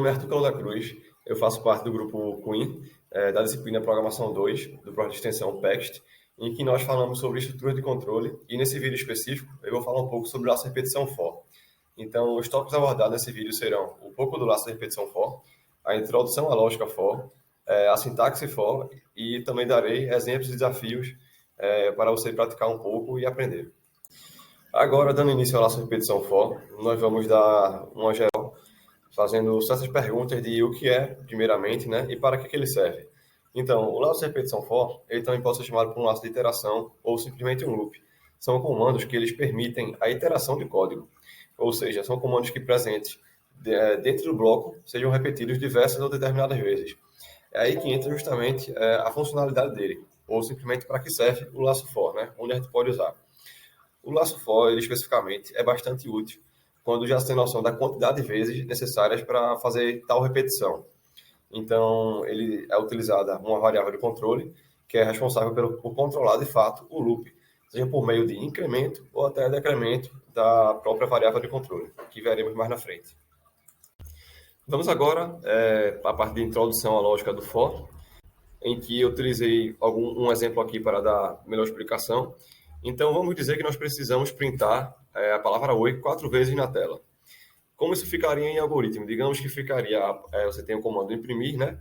nome é Arthur Calo da Cruz, eu faço parte do grupo Queen, da disciplina Programação 2, do projeto de extensão PEXT, em que nós falamos sobre estrutura de controle, e nesse vídeo específico eu vou falar um pouco sobre o laço de repetição for. Então, os tópicos abordados nesse vídeo serão um pouco do laço de repetição for, a introdução à lógica for, a sintaxe for, e também darei exemplos e desafios para você praticar um pouco e aprender. Agora, dando início ao laço de repetição for, nós vamos dar uma geral, fazendo certas perguntas de o que é, primeiramente, né, e para que ele serve. Então, o laço de repetição for, ele também pode ser chamado por um laço de iteração ou simplesmente um loop. São comandos que eles permitem a iteração de código, ou seja, são comandos que presentes dentro do bloco sejam repetidos diversas ou determinadas vezes. É aí que entra justamente a funcionalidade dele, ou simplesmente para que serve o laço for, né, onde a gente pode usar. O laço for, ele especificamente, é bastante útil quando já se tem noção da quantidade de vezes necessárias para fazer tal repetição. Então, ele é utilizada uma variável de controle que é responsável por controlar, de fato, o loop, seja por meio de incremento ou até decremento da própria variável de controle, que veremos mais na frente. Vamos agora para a parte de introdução à lógica do for, em que eu utilizei um exemplo aqui para dar melhor explicação. Então, vamos dizer que nós precisamos printar a palavra oi 4 vezes na tela. Como isso ficaria em algoritmo? Digamos que ficaria, você tem o comando imprimir, né?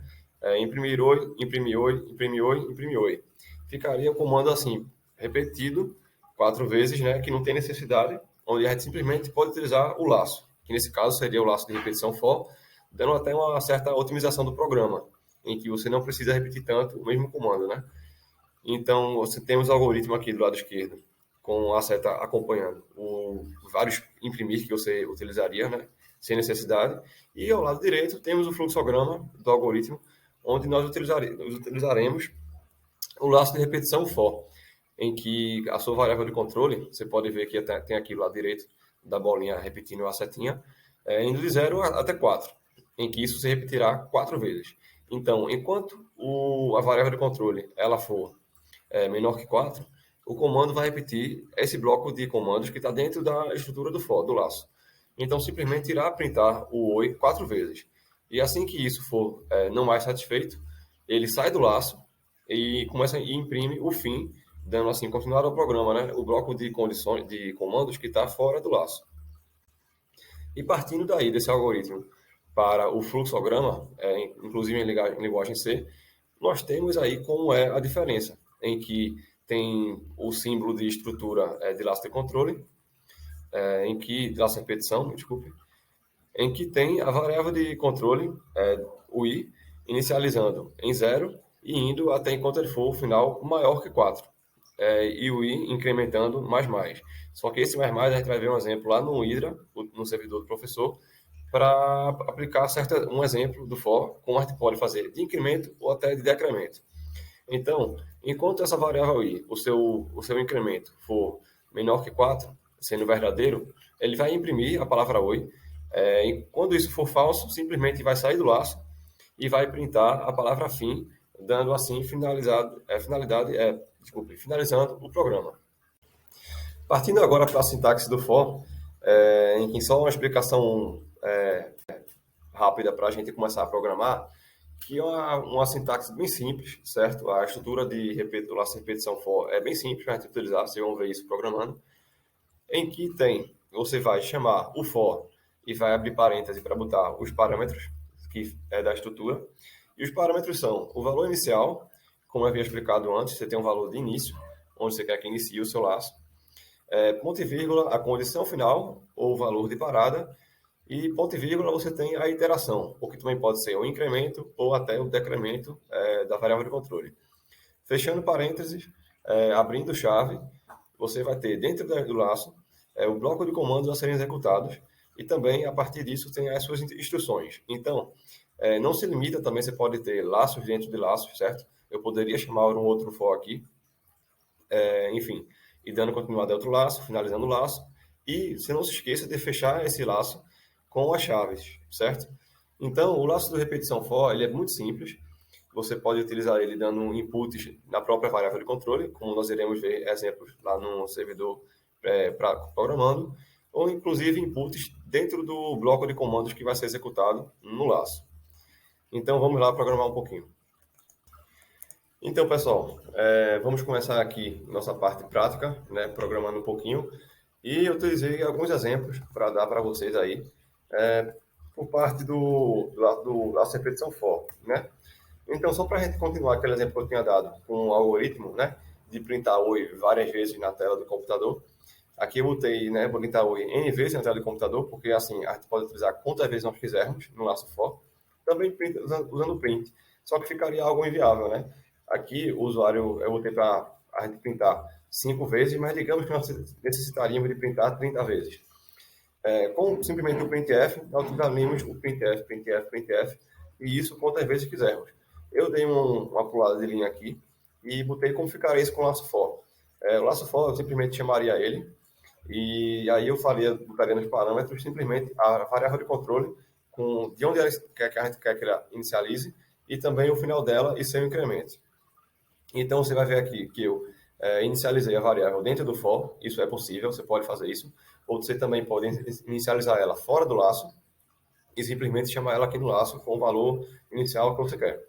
Imprimir oi, imprimir oi, imprimir oi, imprimir oi. Ficaria um comando assim, repetido 4 vezes, né? Que não tem necessidade, onde a gente simplesmente pode utilizar o laço, que nesse caso seria o laço de repetição for, dando até uma certa otimização do programa, em que você não precisa repetir tanto o mesmo comando, né? Então, você tem os algoritmos aqui do lado esquerdo, com a seta acompanhando vários imprimir que você utilizaria, né, sem necessidade. E ao lado direito temos o fluxograma do algoritmo, onde nós utilizaremos o laço de repetição for, em que a sua variável de controle, você pode ver que tem aqui do lado direito da bolinha repetindo a setinha, indo de 0 até 4, em que isso se repetirá 4 vezes. Então, enquanto a variável de controle ela for menor que 4, o comando vai repetir esse bloco de comandos que está dentro da estrutura do for, do laço. Então, simplesmente irá printar o oi 4 vezes. E assim que isso for não mais satisfeito, ele sai do laço e começa e imprime o fim, dando assim continuidade ao programa, né? O bloco de condições de comandos que está fora do laço. E partindo daí desse algoritmo para o fluxograma, inclusive em linguagem C, nós temos aí como é a diferença, em que tem o símbolo de estrutura de laço de controle, de laço de repetição, desculpe, em que tem a variável de controle, o i, inicializando em 0 e indo até enquanto ele for o final maior que 4. E o i incrementando mais. Só que esse mais a gente vai ver um exemplo lá no Hydra, no servidor do professor, para aplicar um exemplo do for, como a gente pode fazer de incremento ou até de decremento. Então, enquanto essa variável i, o seu incremento for menor que 4, sendo verdadeiro, ele vai imprimir a palavra oi. E quando isso for falso, simplesmente vai sair do laço e vai printar a palavra fim, dando assim finalizando o programa. Partindo agora para a sintaxe do for, em que só uma explicação rápida para a gente começar a programar, que é uma sintaxe bem simples, certo? A estrutura do laço de repetição for é bem simples para a gente utilizar, vocês vão ver isso programando, em que você vai chamar o for e vai abrir parênteses para botar os parâmetros que é da estrutura, e os parâmetros são o valor inicial, como eu havia explicado antes, você tem um valor de início, onde você quer que inicie o seu laço, ponto e vírgula, a condição final, ou o valor de parada, e ponto e vírgula você tem a iteração, o que também pode ser o incremento ou até o decremento da variável de controle. Fechando parênteses, abrindo chave, você vai ter dentro do laço o bloco de comandos a serem executados e também, a partir disso, tem as suas instruções. Então, não se limita também, você pode ter laços dentro de laços, certo? Eu poderia chamar um outro for aqui, enfim, e dando continuidade a outro laço, finalizando o laço, e você não se esqueça de fechar esse laço com as chaves, certo? Então, o laço de repetição for, ele é muito simples, você pode utilizar ele dando inputs na própria variável de controle, como nós iremos ver exemplos lá no servidor programando, ou inclusive inputs dentro do bloco de comandos que vai ser executado no laço. Então vamos lá programar um pouquinho. Então, pessoal, vamos começar aqui nossa parte prática, né, programando um pouquinho. E eu utilizei alguns exemplos para dar para vocês aí, por parte do laço de repetição for, né? Então, só para a gente continuar aquele exemplo que eu tinha dado com o algoritmo, né, de printar oi várias vezes na tela do computador. Aqui eu botei, né, vou printar oi N vezes na tela do computador, porque assim a gente pode utilizar quantas vezes nós quisermos no laço for. Também usando o print, só que ficaria algo inviável, né? Aqui o usuário, eu botei para a gente printar 5 vezes, mas digamos que nós necessitaríamos de printar 30 vezes. Com simplesmente o printf, nós utilizaríamos o printf, e isso quantas vezes quisermos. Eu dei uma pulada de linha aqui e botei como ficaria isso com o laço for. O laço for, eu simplesmente chamaria ele, e aí eu botaria nos parâmetros simplesmente a variável de controle de onde a gente quer que ela inicialize e também o final dela e seu incremento. Então você vai ver aqui que eu inicializei a variável dentro do for, isso é possível, você pode fazer isso, ou você também pode inicializar ela fora do laço e simplesmente chamar ela aqui no laço com o valor inicial que você quer.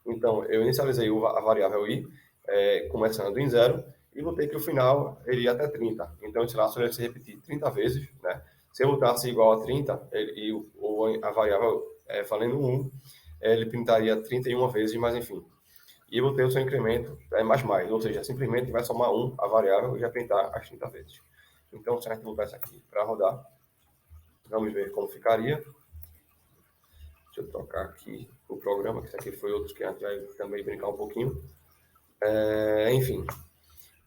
Então eu inicializei a variável i, começando em 0, e botei que o final iria até 30. Então esse laço vai se repetir 30 vezes, né? Se eu botasse igual a 30, a variável valendo 1, ele printaria 31 vezes, mas enfim. E eu botei o seu incremento mais, ou seja, simplesmente vai somar 1 a variável e vai printar as 30 vezes. Então, se a gente botar isso aqui para rodar, vamos ver como ficaria. Deixa eu trocar aqui o programa, que esse aqui foi outro que a gente vai também brincar um pouquinho. Enfim,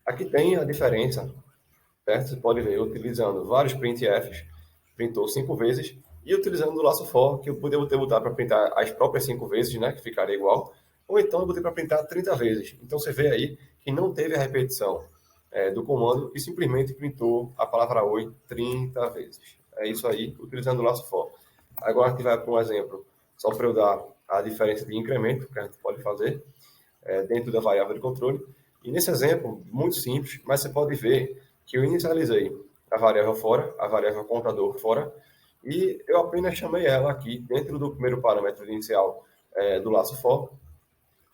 aqui tem a diferença, certo? Você pode ver, utilizando vários printfs, printou 5 vezes, e utilizando o laço for, que eu poderia ter botado para printar as próprias 5 vezes, né, que ficaria igual, ou então eu botei para printar 30 vezes. Então você vê aí que não teve a repetição do comando e simplesmente printou a palavra oi 30 vezes. É isso aí, utilizando o laço for. Agora a gente vai para um exemplo, só para eu dar a diferença de incremento que a gente pode fazer dentro da variável de controle. E nesse exemplo, muito simples, mas você pode ver que eu inicializei a variável fora, a variável contador fora, e eu apenas chamei ela aqui dentro do primeiro parâmetro inicial do laço for,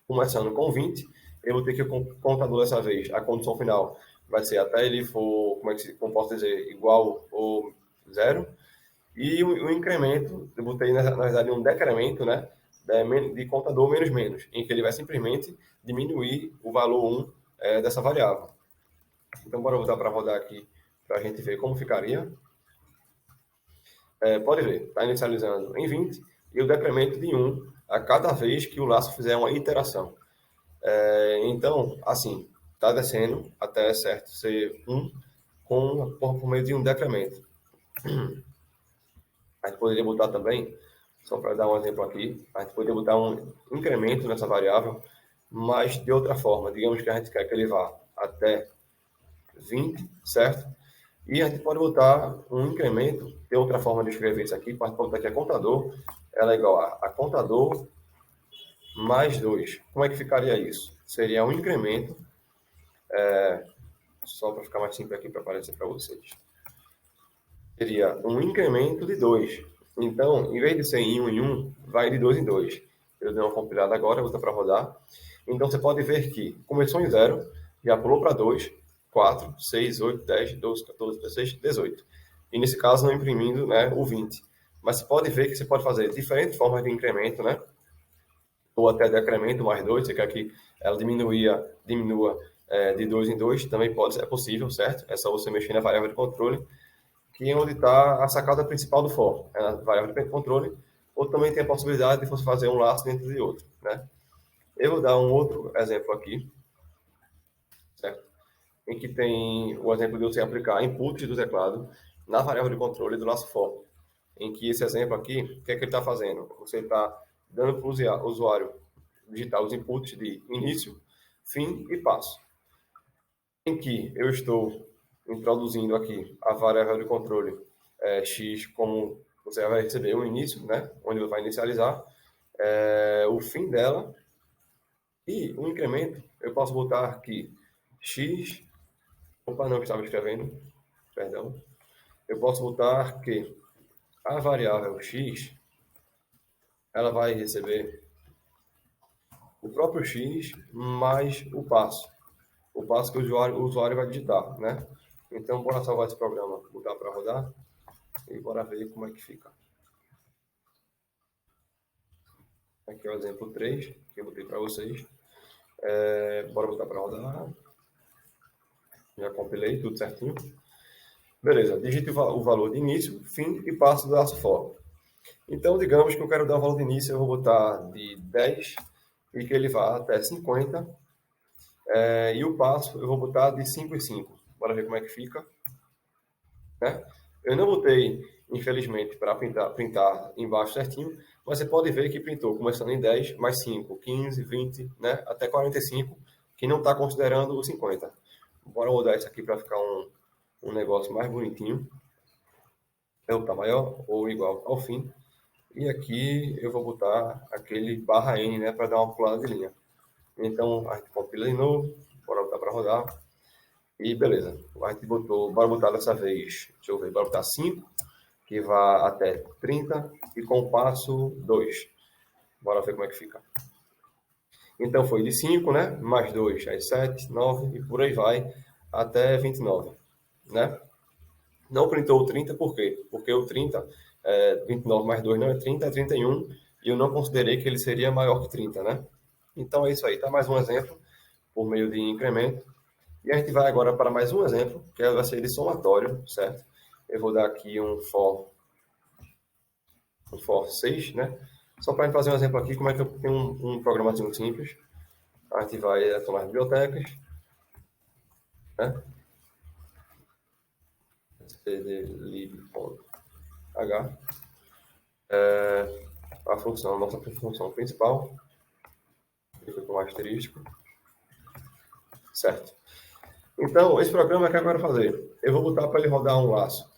começando com 20. Eu vou ter que o contador dessa vez, a condição final vai ser até ele for, como posso dizer, igual ou zero. E o incremento, eu botei na verdade um decremento, né, de contador menos menos, em que ele vai simplesmente diminuir o valor 1 dessa variável. Então, bora voltar para rodar aqui para a gente ver como ficaria. Pode ver, está inicializando em 20 e o decremento de 1 a cada vez que o laço fizer uma iteração. Então, assim, está descendo até certo ser 1 por meio de um decremento. A gente poderia botar também, só para dar um exemplo aqui, a gente poderia botar um incremento nessa variável, mas de outra forma. Digamos que a gente quer que ele vá até 20, certo? E a gente pode botar um incremento, tem outra forma de escrever isso aqui, a gente pode botar aqui a contador, ela é igual a contador mais 2. Como é que ficaria isso? Seria um incremento, só para ficar mais simples aqui para aparecer para vocês. Seria um incremento de 2. Então, em vez de ser em 1, vai de 2 em 2. Eu dei uma compilada agora, vou botar para rodar. Então, você pode ver que começou em 0, já pulou para 2, 4, 6, 8, 10, 12, 14, 16, 18. E nesse caso, não imprimindo, né, o 20. Mas você pode ver que você pode fazer diferentes formas de incremento, né? Ou até decremento mais 2, você quer que ela diminua de 2 em 2, também pode, é possível, certo? É só você mexer na variável de controle, que é onde está a sacada principal do for, é a variável de controle, ou também tem a possibilidade de você fazer um laço dentro de outro, né? Eu vou dar um outro exemplo aqui, certo? Em que tem o exemplo de você aplicar input do teclado na variável de controle do laço for, em que esse exemplo aqui, o que é que ele está fazendo? Você está dando para o usuário digitar os inputs de início, fim e passo, em que eu estou introduzindo aqui a variável de controle x, como você vai receber o início, né, onde ele vai inicializar, o fim dela, e o incremento, eu posso botar aqui x, opa, não, que estava escrevendo, perdão, eu posso botar que a variável x, ela vai receber o próprio x mais o passo que o usuário vai digitar, né? Então, bora salvar esse programa, botar para rodar e bora ver como é que fica. Aqui é o exemplo 3, que eu botei para vocês. Bora botar para rodar. Já compilei tudo certinho. Beleza, digite o valor de início, fim e passo do laço for. Então, digamos que eu quero dar o valor de início, eu vou botar de 10 e que ele vá até 50. E o passo eu vou botar de 5 em 5. Bora ver como é que fica. Né? Eu não botei, infelizmente, para printar embaixo certinho, mas você pode ver que printou começando em 10, mais 5, 15, 20, né? Até 45, que não está considerando os 50. Bora mudar isso aqui para ficar um negócio mais bonitinho. Tá maior ou igual ao fim. E aqui eu vou botar aquele barra N, né? Para dar uma pulada de linha. Então, a gente compila de novo. Bora botar para rodar. E beleza. A gente botou, bora botar dessa vez, deixa eu ver, bora botar 5, que vai até 30, e com o passo 2. Bora ver como é que fica. Então foi de 5, né? Mais 2, aí 7, 9, e por aí vai, até 29, né? Não printou o 30, por quê? Porque o 30, 29 mais 2 não é 30, é 31, e eu não considerei que ele seria maior que 30, né? Então é isso aí, tá? Mais um exemplo, por meio de incremento. E a gente vai agora para mais um exemplo, que vai ser de somatório, certo? Eu vou dar aqui um for 6, né? Só para a gente fazer um exemplo aqui, como é que eu tenho um programazinho simples. A gente vai tomar as bibliotecas, né? cdlib.h, a função, nossa função principal, fica com um asterisco, certo? Então, esse programa que eu quero fazer, eu vou botar para ele rodar um laço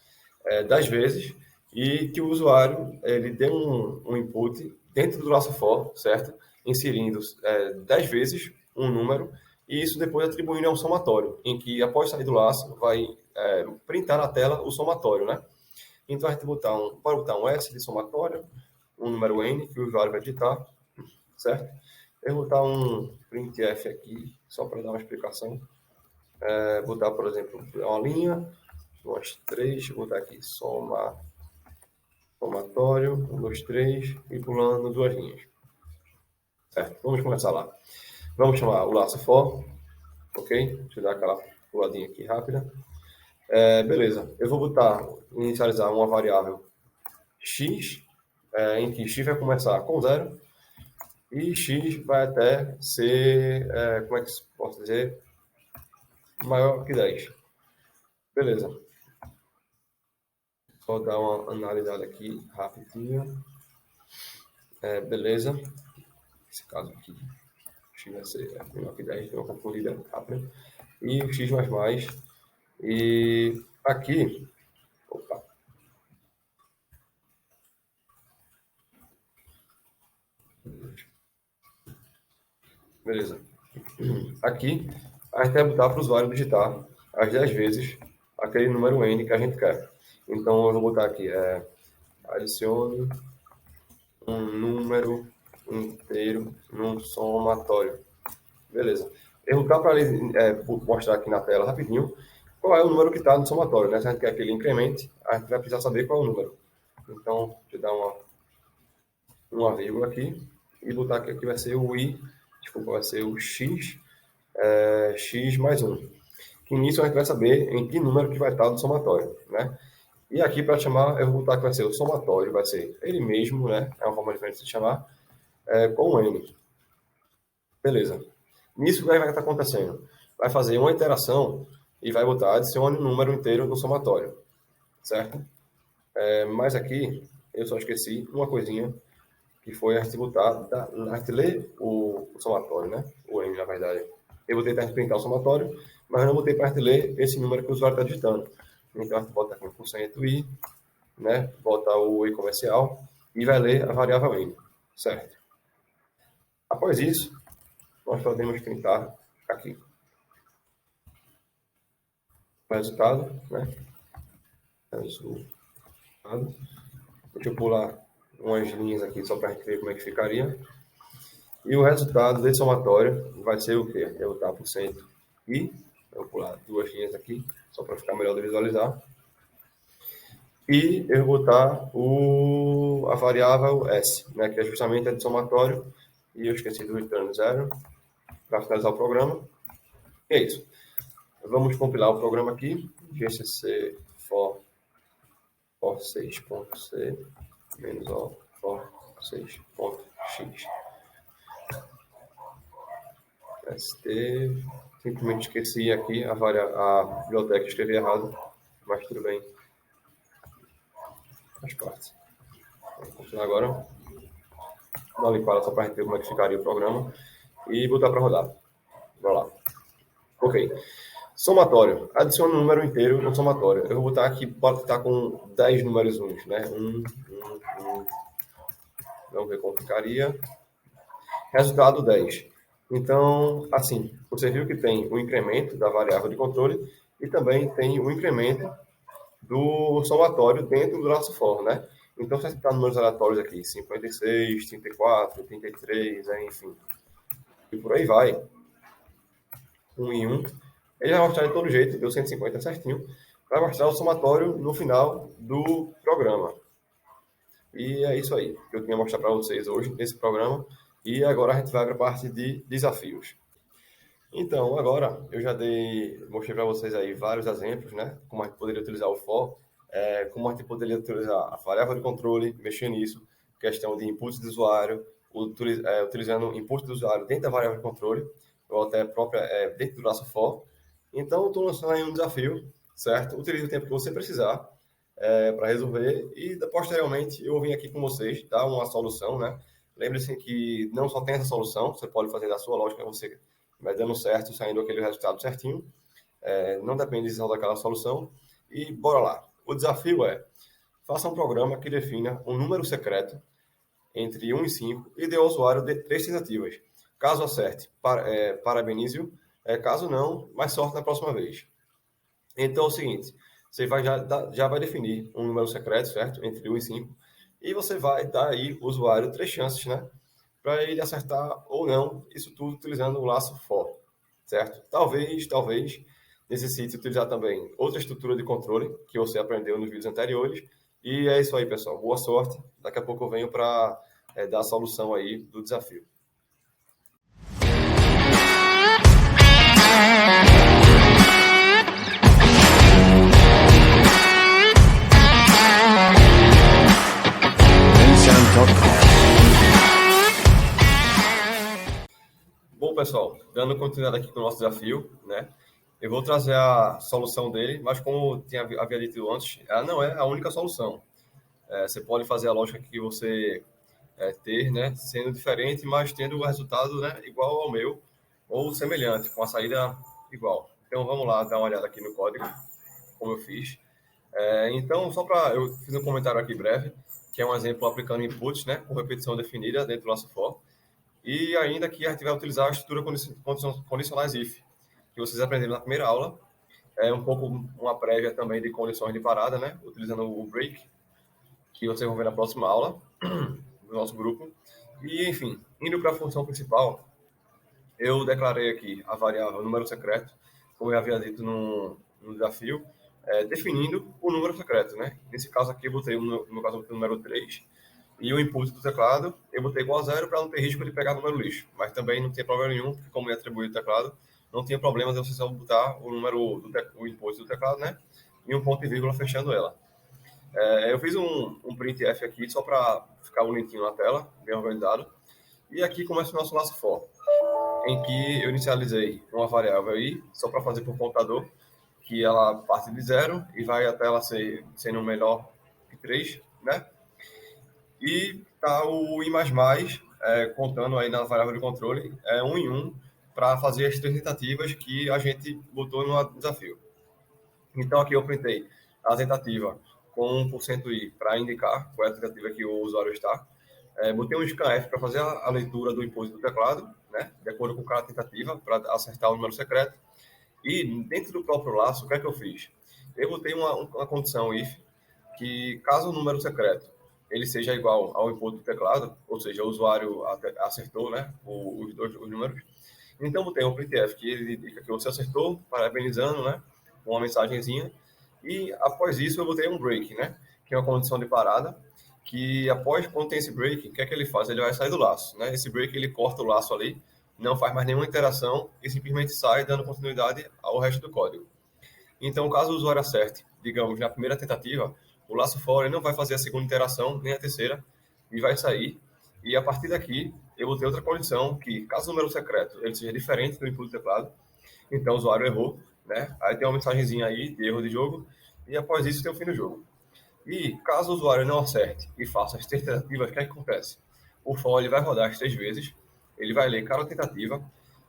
10 vezes e que o usuário ele dê um input dentro do laço for, certo? Inserindo 10 vezes um número e isso depois atribuindo a um somatório, em que após sair do laço vai printar na tela o somatório, né? Então a gente pode botar um S de somatório, um número N que o usuário vai digitar, certo? Eu vou botar um printf aqui, só para dar uma explicação. Botar, por exemplo, uma linha, umas 3, vou botar aqui somatório, 1, 2, 3, e pulando duas linhas. Certo, vamos começar lá. Vamos chamar o laço for, ok? Deixa eu dar aquela puladinha aqui rápida. Beleza, eu vou inicializar uma variável x, em que x vai começar com 0 e x vai até ser, como é que posso dizer, maior que 10. Beleza. Só dar uma analisada aqui rapidinho. Beleza. Nesse caso aqui, x vai ser menor que 10, deu uma confundida rápida. E o x mais mais. E aqui, opa, beleza. Aqui, a gente vai botar para o usuário digitar as 10 vezes aquele número N que a gente quer. Então, eu vou botar aqui, adicione um número inteiro num somatório. Beleza. Eu vou para mostrar aqui na tela rapidinho qual é o número que está no somatório, né? Se a gente quer que ele incremente, a gente vai precisar saber qual é o número. Então, deixa eu dar uma vírgula aqui e botar que aqui vai ser o i, desculpa, vai ser o x, x mais 1. Que nisso a gente vai saber em que número que vai estar no somatório, né? E aqui para chamar, eu vou botar que vai ser o somatório, vai ser ele mesmo, né? É uma forma diferente de se chamar, com n. Beleza. Nisso, o que vai estar acontecendo? Vai fazer uma iteração e vai botar adicione um número inteiro no somatório, certo? Mas aqui, eu só esqueci uma coisinha, que foi a gente botar, a gente ler o somatório, né? O n, na verdade. Eu botei para printar o somatório, mas eu não botei para a gente ler esse número que o usuário está digitando. Então, a gente bota aqui 1% i, né? Bota o i comercial e vai ler a variável n, certo? Após isso, nós podemos printar aqui o resultado, né? Resultado. Deixa eu pular umas linhas aqui só para a gente ver como é que ficaria. E o resultado desse somatório vai ser o quê? Eu vou botar por cento i. Eu vou pular duas linhas aqui, só para ficar melhor de visualizar. E eu vou botar a variável S, né, que é justamente a de somatório. E eu esqueci do return zero para finalizar o programa. E é isso. Vamos compilar o programa aqui. GCC for 6.c menos o for 6.x. ST. Simplesmente esqueci aqui a biblioteca, escrevi errado, mas tudo bem. Faz parte. Vamos continuar agora. Dar uma limpada só para a gente ver como é que ficaria o programa e botar para rodar. Vamos lá. Ok. Somatório. Adicione um número inteiro no somatório. Eu vou botar aqui, pode estar com 10 números uns, né? 1. Vamos ver como ficaria. Resultado 10. Então, assim, você viu que tem o incremento da variável de controle e também tem o incremento do somatório dentro do laço for, né? Então, se você está números aleatórios aqui, 56, 34, 33, enfim, e por aí vai, 1 em 1, ele vai mostrar de todo jeito, deu 150 certinho, vai mostrar o somatório no final do programa. E é isso aí que eu tinha mostrar para vocês hoje nesse programa. E agora a gente vai para a parte de desafios. Então, agora eu já mostrei para vocês aí vários exemplos, né? Como a gente poderia utilizar o for, como a gente poderia utilizar a variável de controle, mexer nisso, questão de inputs do usuário, utilizando input do usuário dentro da variável de controle, ou até própria dentro do laço for. Então, estou lançando aí um desafio, certo? Utilize o tempo que você precisar para resolver e posteriormente eu vim aqui com vocês dar uma solução, né? Lembre-se que não só tem essa solução, você pode fazer da sua lógica, você vai dando certo, saindo aquele resultado certinho. Não depende só daquela solução. E bora lá. O desafio é, faça um programa que defina um número secreto entre 1 e 5 e dê ao usuário de 3 tentativas. Caso acerte, parabenize-o. Caso não, mais sorte na próxima vez. Então é o seguinte, você já vai definir um número secreto, certo? Entre 1 e 5. E você vai dar aí ao usuário 3 chances, né? Para ele acertar ou não, isso tudo utilizando o laço for, certo? Talvez necessite utilizar também outra estrutura de controle que você aprendeu nos vídeos anteriores. E é isso aí, pessoal. Boa sorte. Daqui a pouco eu venho para dar a solução aí do desafio. Bom, pessoal, dando continuidade aqui com o nosso desafio, né? Eu vou trazer a solução dele, mas como havia dito antes, ela não é a única solução. Você pode fazer a lógica que você ter, né, sendo diferente, mas tendo o resultado, né, igual ao meu, ou semelhante, com a saída igual. Então, vamos lá dar uma olhada aqui no código, como eu fiz. Então, eu fiz um comentário aqui breve, que é um exemplo aplicando inputs, né, com repetição definida dentro do nosso for. E ainda que a gente vai utilizar a estrutura condicionais if, que vocês aprenderam na primeira aula. É um pouco uma prévia também de condições de parada, né? Utilizando o break, que vocês vão ver na próxima aula do nosso grupo. E, enfim, indo para a função principal, eu declarei aqui a variável número secreto, como eu havia dito no desafio, definindo o número secreto, né? Nesse caso aqui, eu botei, no meu caso, eu botei o número 3, e o input do teclado eu botei igual a 0 para não ter risco de pegar o número lixo. Mas também não tem problema nenhum, porque como é atribuído o teclado, não tinha problema de você só botar o número o input do teclado, né? E um ponto e vírgula fechando ela. Eu fiz um printf aqui só para ficar bonitinho na tela, bem organizado. E aqui começa o nosso laço for, em que eu inicializei uma variável i, só para fazer por computador, que ela parte de 0 e vai até ela sendo menor que 3, né? E tá o i++, contando aí na variável de controle, 1 em 1, para fazer as 3 tentativas que a gente botou no desafio. Então aqui eu printei a tentativa com 1% i para indicar qual é a tentativa que o usuário está. Botei um scanf para fazer a leitura do input do teclado, né, de acordo com cada tentativa, para acertar o número secreto. E dentro do próprio laço, o que é que eu fiz? Eu botei uma condição if, que caso o número secreto ele seja igual ao input do teclado, ou seja, o usuário acertou, né, os números, então tem um printf que ele indica que você acertou, parabenizando, né, uma mensagenzinha, e após isso eu botei um break, né, que é uma condição de parada, que após, quando tem esse break, o que é que ele faz? Ele vai sair do laço, né, esse break ele corta o laço ali, não faz mais nenhuma interação e simplesmente sai dando continuidade ao resto do código. Então, caso o usuário acerte, digamos, na primeira tentativa, o laço for não vai fazer a segunda interação, nem a terceira, e vai sair. E a partir daqui, eu vou ter outra condição, que caso o número secreto ele seja diferente do input do teclado, então o usuário errou, né? Aí tem uma mensagenzinha aí de erro de jogo, e após isso tem o fim do jogo. E caso o usuário não acerte e faça as três tentativas, o que é que acontece? O for ele vai rodar as 3 vezes, ele vai ler cada tentativa,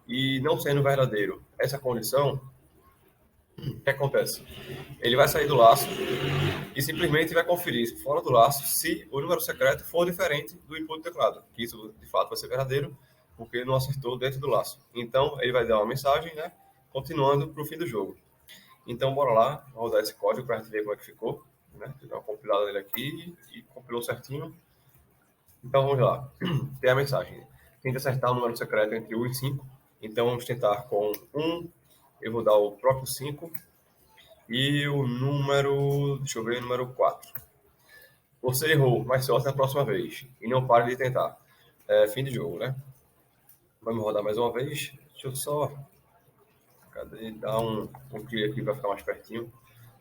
e não sendo verdadeiro essa condição, o que acontece? Ele vai sair do laço e simplesmente vai conferir fora do laço se o número secreto for diferente do input do teclado, que isso de fato vai ser verdadeiro, porque não acertou dentro do laço. Então ele vai dar uma mensagem, né, continuando para o fim do jogo. Então bora lá, rodar esse código para a gente ver como é que ficou, né? Dar uma compilada nele aqui e compilou certinho. Então vamos lá. Tem a mensagem. Tente acertar o número secreto entre 1 e 5. Então vamos tentar com 1. Eu vou dar o próprio 5 e o número, deixa eu ver, o número 4. Você errou, mas sorte na próxima vez. E não pare de tentar. Fim de jogo, né? Vamos rodar mais uma vez. Deixa eu só... Cadê? Dar um clique aqui para ficar mais pertinho.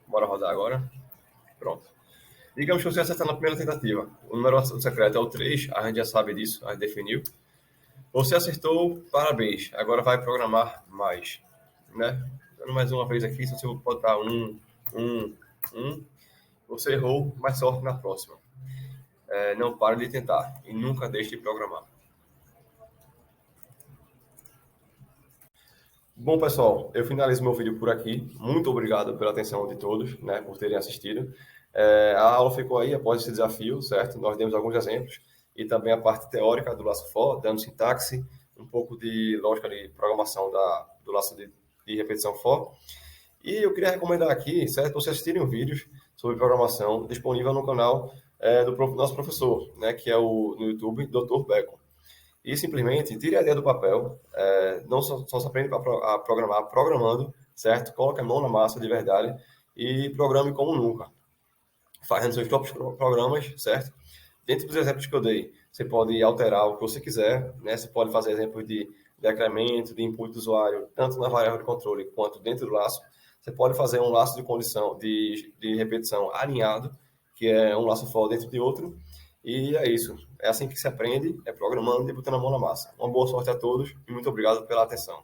Bora rodar agora. Pronto. Digamos que você acertar na primeira tentativa. O número secreto é o 3, a gente já sabe disso, a gente definiu. Você acertou, parabéns. Agora vai programar mais, né? Dando mais uma vez aqui, se você botar 1. Você errou, mais sorte na próxima. Não pare de tentar e nunca deixe de programar. Bom, pessoal, eu finalizo meu vídeo por aqui. Muito obrigado pela atenção de todos, né, por terem assistido. A aula ficou aí após esse desafio, certo? Nós demos alguns exemplos e também a parte teórica do laço for, dando sintaxe, um pouco de lógica de programação do laço de repetição for. E eu queria recomendar aqui, certo, vocês assistirem vídeos sobre programação disponível no canal do nosso professor, né, que é no YouTube, Dr. Bacon. E simplesmente tire a ideia do papel, não só se aprende a programar programando, certo? Coloque a mão na massa de verdade e programe como nunca. Fazendo seus próprios programas, certo? Dentro dos exemplos que eu dei, você pode alterar o que você quiser, né? Você pode fazer exemplos de decremento, de input do usuário, tanto na variável de controle quanto dentro do laço. Você pode fazer um laço de condição de repetição alinhado, que é um laço for dentro de outro. E é isso. É assim que se aprende, é programando e botando a mão na massa. Uma boa sorte a todos e muito obrigado pela atenção.